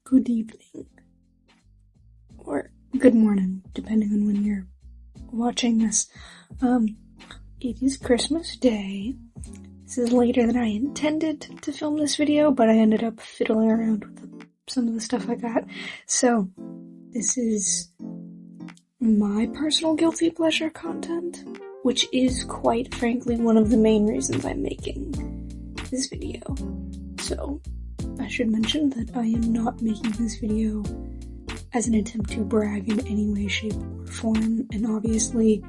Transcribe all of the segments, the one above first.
good evening, or good morning, depending on when you're watching this. It is Christmas Day. This is later than I intended to film this video, but I ended up fiddling around with some of the stuff I got. So, this is my personal guilty pleasure content, which is quite frankly one of the main reasons I'm making this video. So, I should mention that I am not making this video as an attempt to brag in any way, shape, or form, and obviously,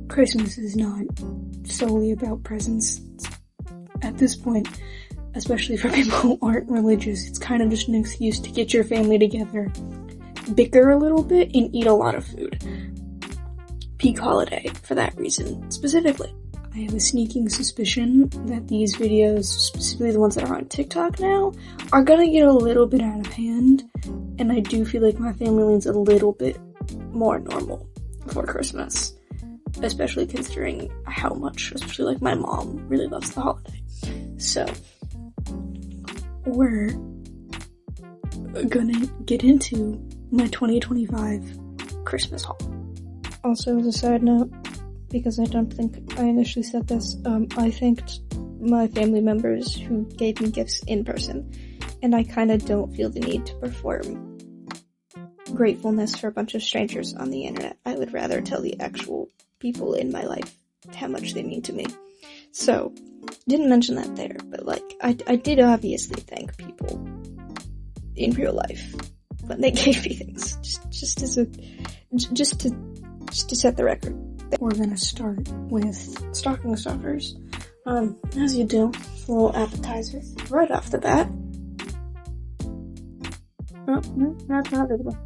Christmas is not solely about presents. At this point, especially for people who aren't religious, it's kind of just an excuse to get your family together, bicker a little bit, and eat a lot of food. Peak holiday, for that reason, specifically. I have a sneaking suspicion that these videos, specifically the ones that are on TikTok now, are gonna get a little bit out of hand, and I do feel like my family leans a little bit more normal for Christmas, especially considering how much, especially like my mom, really loves the holiday. So, we're gonna get into my 2025 Christmas haul. Also, as a side note, because I don't think I initially said this, I thanked my family members who gave me gifts in person, and I kinda don't feel the need to perform gratefulness for a bunch of strangers on the internet. I would rather tell the actual people in my life how much they mean to me. So, didn't mention that there, but I did obviously thank people in real life when they gave me things, just to set the record. We're gonna start with stocking stuffers. As you do, a little appetizer right off the bat. Oh, no, that's not visible.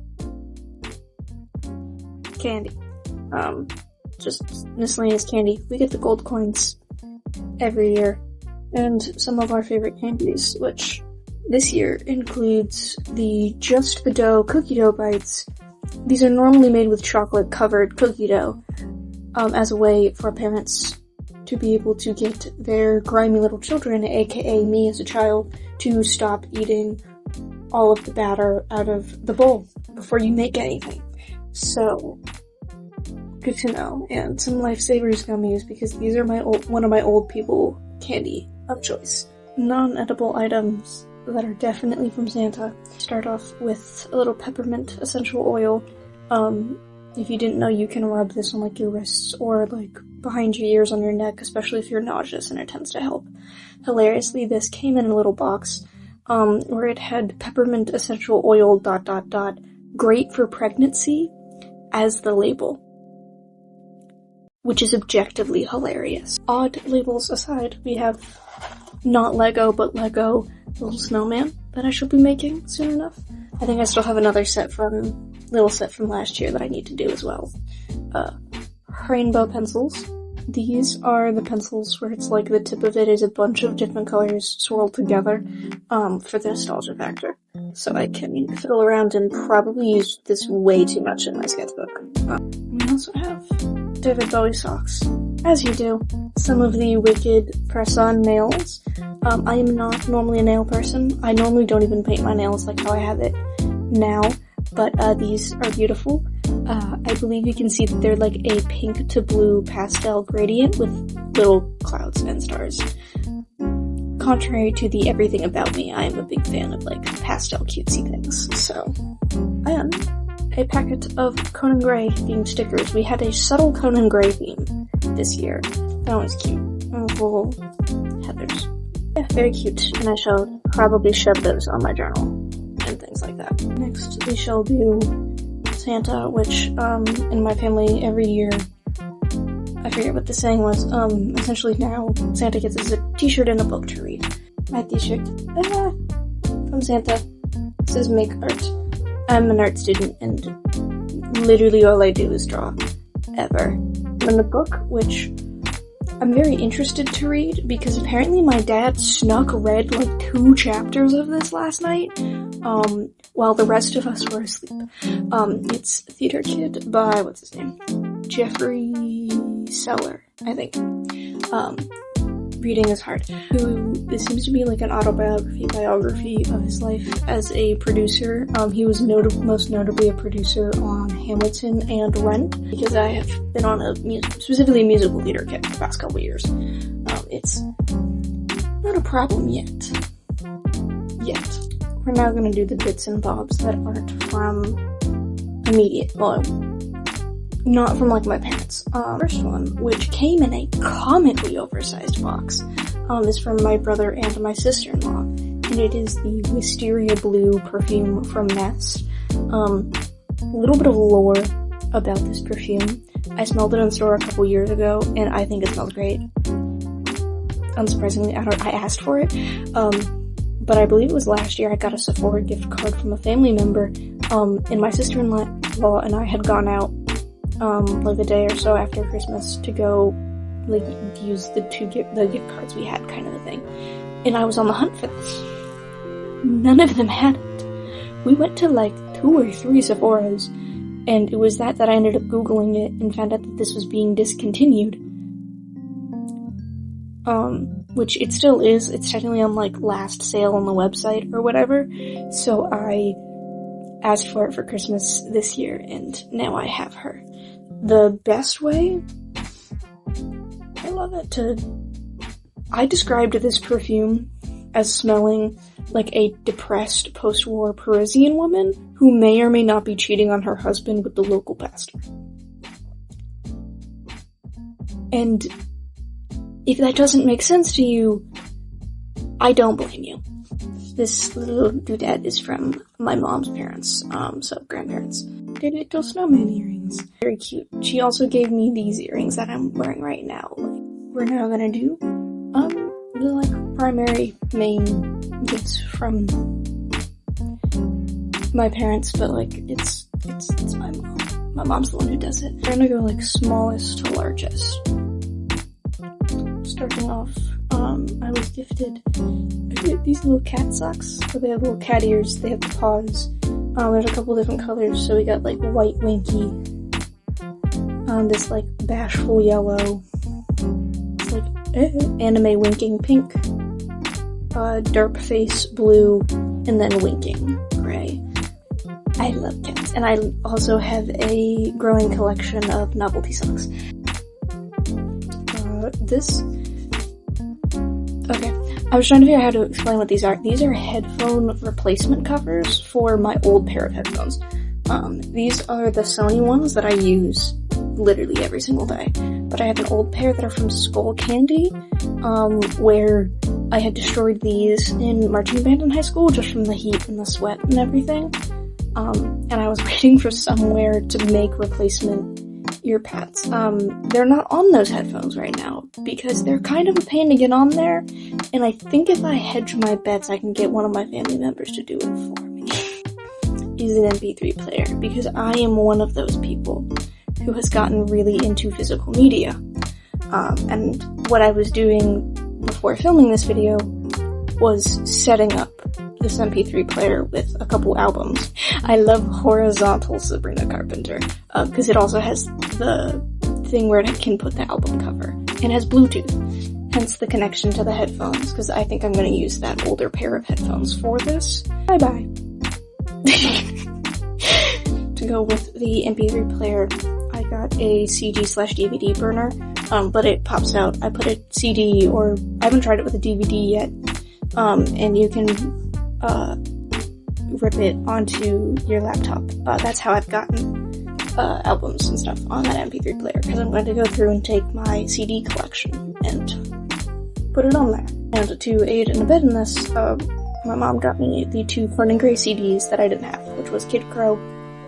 Candy. Just miscellaneous candy. We get the gold coins every year, and some of our favorite candies, which this year includes the Just the Dough cookie dough bites. These are normally made with chocolate covered cookie dough, as a way for parents to be able to get their grimy little children, aka me as a child, to stop eating all of the batter out of the bowl before you make anything. So, good to know. And some Lifesavers gummies, because these are one of my old people candy of choice. Non-edible items that are definitely from Santa. Start off with a little peppermint essential oil. If you didn't know, you can rub this on your wrists or behind your ears on your neck, especially if you're nauseous, and it tends to help. Hilariously, this came in a little box, where it had peppermint essential oil ... great for pregnancy as the label, which is objectively hilarious. Odd labels aside, we have not Lego, but Lego little snowman that I should be making soon enough. I think I still have another little set from last year that I need to do as well. Rainbow pencils. These are the pencils where it's the tip of it is a bunch of different colors swirled together, for the nostalgia factor. So I can fiddle around and probably use this way too much in my sketchbook. We also have David Bowie socks. As you do. Some of the wicked press-on nails. I am not normally a nail person. I normally don't even paint my nails like how I have it now, but these are beautiful. I believe you can see that they're a pink to blue pastel gradient with little clouds and stars. Contrary to the everything about me, I am a big fan of pastel cutesy things. So, and a packet of Conan Gray themed stickers. We had a subtle Conan Gray theme this year. That was cute. Little heathers. Yeah, very cute. And I shall probably shove those on my journal and things like that. Next, we shall do Santa, which, in my family every year, I forget what the saying was, essentially now Santa gets us a t-shirt and a book to read. My t-shirt, from Santa, says make art. I'm an art student, and literally all I do is draw, ever. And the book, which I'm very interested to read, because apparently my dad snuck read 2 chapters of this last night, while the rest of us were asleep. It's Theater Kid by, what's his name? Jeffrey Seller, I think. reading is hard. This seems to be like an biography of his life as a producer. He was most notably a producer on Hamilton and Rent, because I have been on specifically a musical theater kick for the past couple years. It's not a problem yet. We're now gonna do the bits and bobs that aren't from immediate, well, not from like my parents. First one, which came in a comically oversized box, is from my brother and my sister-in-law, and it is the Wisteria Blue perfume from Nest. A little bit of lore about this perfume. I smelled it in the store a couple years ago, and I think it smells great. Unsurprisingly, I asked for it, but I believe it was last year I got a Sephora gift card from a family member, and my sister-in-law and I had gone out, like a day or so after Christmas to go, like, use the gift cards we had, kind of a thing. And I was on the hunt for this. None of them had it. We went to like 2 or 3 Sephoras, and it was that I ended up Googling it and found out that this was being discontinued. Which it still is. It's technically on like last sale on the website or whatever. So I asked for it for Christmas this year, and now I have her. The best way, I love it, I described this perfume as smelling like a depressed post-war Parisian woman who may or may not be cheating on her husband with the local pastor. And if that doesn't make sense to you, I don't blame you. This little doodad is from my mom's parents, so grandparents. They're little snowman earrings. Very cute. She also gave me these earrings that I'm wearing right now. We're now gonna do, the like primary main gifts from my parents, but like it's my mom. My mom's the one who does it. We're gonna go like smallest to largest. Starting off, I was gifted these little cat socks. So they have little cat ears, they have the paws. There's a couple different colors, so we got like white winky, this like bashful yellow, it's like anime winking pink, derp face blue, and then winking gray. I love cats, and I also have a growing collection of novelty socks. Okay, I was trying to figure out how to explain what these are. These are headphone replacement covers for my old pair of headphones. These are the Sony ones that I use literally every single day. But I have an old pair that are from Skull Candy, where I had destroyed these in marching band in high school just from the heat and the sweat and everything. And I was waiting for somewhere to make replacement ear pads. They're not on those headphones right now because they're kind of a pain to get on there, and I think if I hedge my bets I can get one of my family members to do it for me. Use an MP3 player, because I am one of those people who has gotten really into physical media. And what I was doing before filming this video was setting up this MP3 player with a couple albums. I love horizontal Sabrina Carpenter, because it also has the thing where it can put the album cover. It has Bluetooth, hence the connection to the headphones, because I think I'm going to use that older pair of headphones for this. Bye-bye. To go with the MP3 player, I got a CD/DVD burner, but it pops out. I put a CD, or I haven't tried it with a DVD yet, and you can rip it onto your laptop. That's how I've gotten albums and stuff on that MP3 player, because I'm going to go through and take my CD collection and put it on there. And to aid and abet in this, my mom got me the 2 Fun and Grey CDs that I didn't have, which was Kid Crow.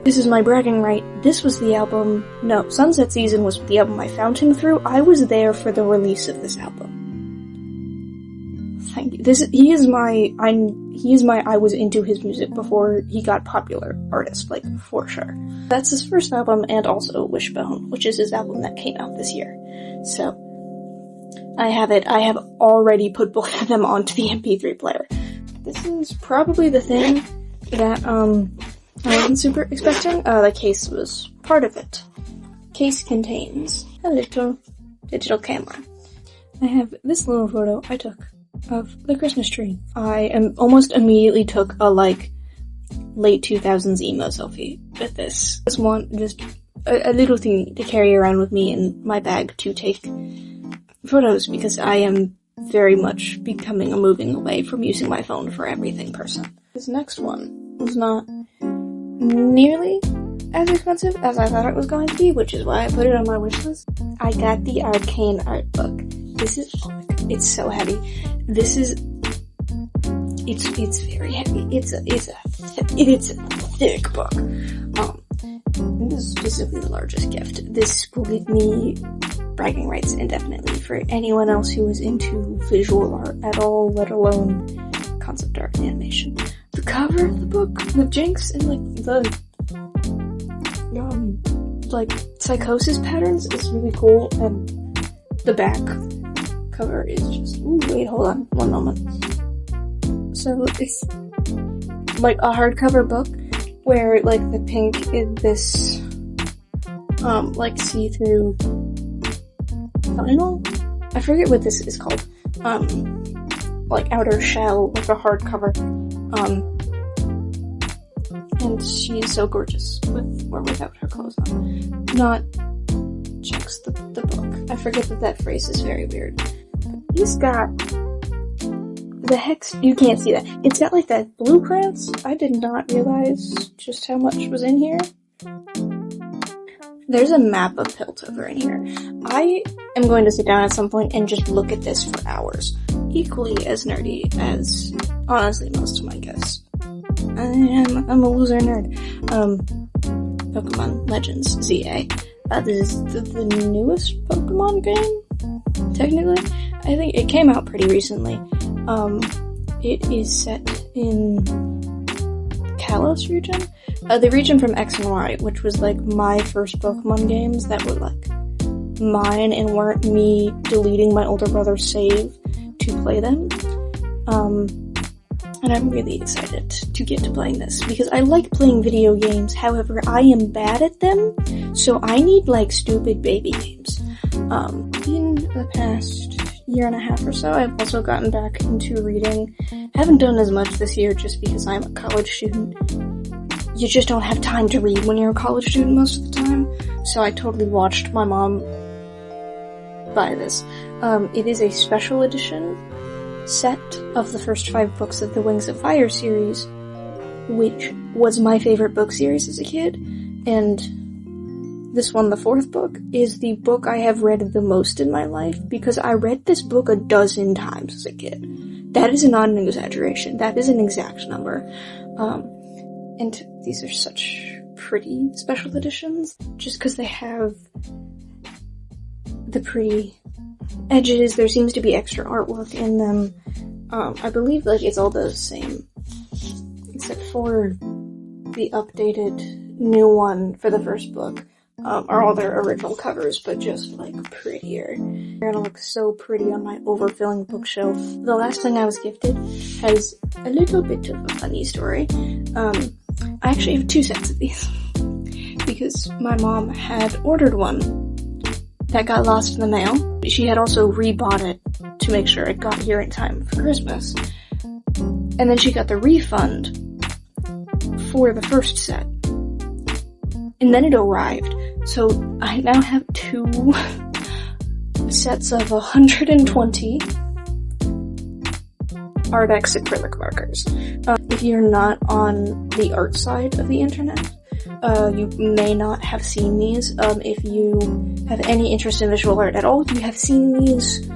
This is my bragging right. This was the album. No, Sunset Season was the album I found him through. I was there for the release of this album. Thank you. He is my I was into his music before he got popular artist, like, for sure. That's his first album, and also Wishbone, which is his album that came out this year. So, I have it. I have already put both of them onto the MP3 player. This is probably the thing that, I wasn't super expecting. The case was part of it. Case contains a little digital camera. I have this little photo I took of the Christmas tree. Almost immediately took a, like, late 2000s emo selfie with this. This one, just a little thing to carry around with me in my bag to take photos, because I am very much becoming a moving away from using my phone for everything person. This next one was not nearly as expensive as I thought it was going to be, which is why I put it on my wish list. I got the Arcane art book. This is, oh my god, it's so heavy. This is, it's very heavy. It's a thick book. This is specifically the largest gift. This will give me bragging rights indefinitely for anyone else who is into visual art at all, let alone concept art and animation. The cover of the book, the Jinx and like the like psychosis patterns is really cool, and the back cover is just, ooh, wait, hold on, one moment. So it's like a hardcover book where like the pink is this like see-through vinyl. I forget what this is called. Like outer shell, like a hardcover. And she is so gorgeous with or without her clothes on. Not Jinx, the book. I forget that phrase is very weird. He's got the hex. You can't see that. It's got like that blueprints. I did not realize just how much was in here. There's a map of Piltover in here. I am going to sit down at some point and just look at this for hours. Equally as nerdy as, honestly, most of my guests. I'm a loser nerd. Pokemon Legends ZA. This is the newest Pokemon game, technically. I think it came out pretty recently. It is set in Kalos region? The region from X and Y, which was like my first Pokemon games that were like mine and weren't me deleting my older brother's save to play them. And I'm really excited to get to playing this, because I like playing video games, however, I am bad at them, so I need, like, stupid baby games. In the past year and a half or so, I've also gotten back into reading. Haven't done as much this year just because I'm a college student. You just don't have time to read when you're a college student most of the time, so I totally watched my mom buy this. It is a special edition set of the first 5 books of the Wings of Fire series, which was my favorite book series as a kid, and this one, the 4th book, is the book I have read the most in my life, because I read this book a dozen times as a kid. That is not an exaggeration. That is an exact number. And these are such pretty special editions, just because they have the pretty edges. There seems to be extra artwork in them. I believe like it's all the same, except for the updated new one for the first book, are all their original covers, but just like prettier. They're gonna look so pretty on my overfilling bookshelf. The last thing I was gifted has a little bit of a funny story. I actually have 2 sets of these, because my mom had ordered one that got lost in the mail. She had also rebought it to make sure it got here in time for Christmas. And then she got the refund for the first set. And then it arrived. So I now have 2 sets of 120 Ardex acrylic markers. If you're not on the art side of the internet, you may not have seen these. If you have any interest in visual art at all, you have seen these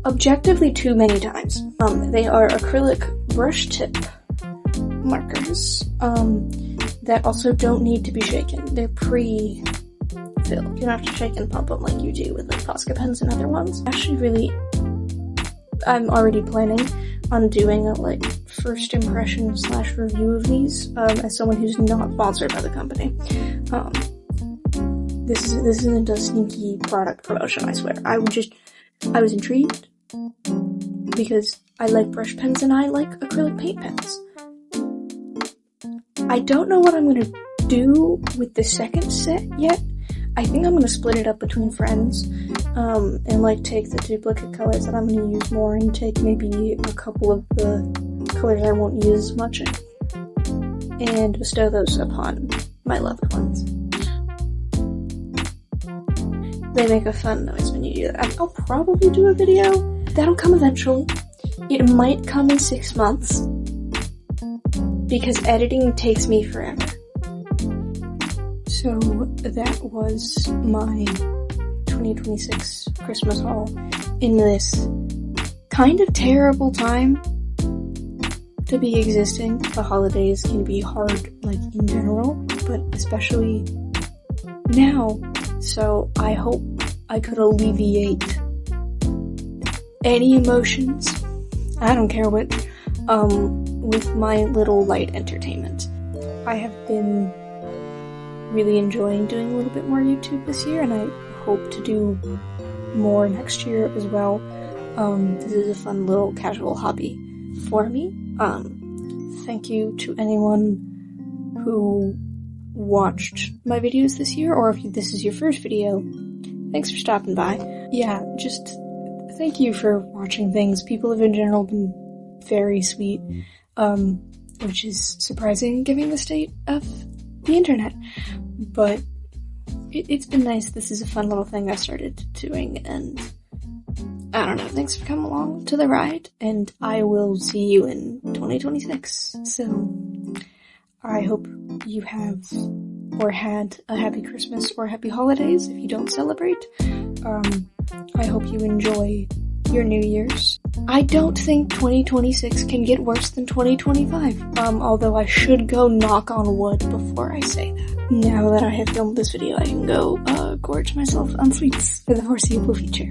objectively too many times. They are acrylic brush tip markers, that also don't need to be shaken. They're pre-filled. You don't have to shake and pump them like you do with like Posca pens and other ones. Actually I'm already planning on doing a like first impression / review of these, as someone who's not sponsored by the company. This isn't a sneaky product promotion, I swear. I was intrigued because I like brush pens and I like acrylic paint pens. I don't know what I'm gonna do with the second set yet. I think I'm gonna split it up between friends, and like take the duplicate colors that I'm gonna use more and take maybe a couple of the colors I won't use as much and bestow those upon my loved ones. They make a fun noise when you do that. I'll probably do a video. That'll come eventually. It might come in 6 months because editing takes me forever. So that was my 2026 Christmas haul in this kind of terrible time to be existing. The holidays can be hard, like, in general, but especially now. So I hope I could alleviate any emotions, I don't care what, with my little light entertainment. I have been really enjoying doing a little bit more YouTube this year, and I hope to do more next year as well. This is a fun little casual hobby for me. Thank you to anyone who watched my videos this year, or if this is your first video, thanks for stopping by. Yeah, just thank you for watching things. People have in general been very sweet, which is surprising given the state of the internet, but it's been nice. This is a fun little thing I started doing, and I don't know, thanks for coming along to the ride, and I will see you in 2026. So I hope you have or had a happy Christmas or happy holidays if you don't celebrate. I hope you enjoy your New Year's. I don't think 2026 can get worse than 2025, although I should go knock on wood before I say that. Now that I have filmed this video, I can go gorge myself on sweets for the foreseeable future.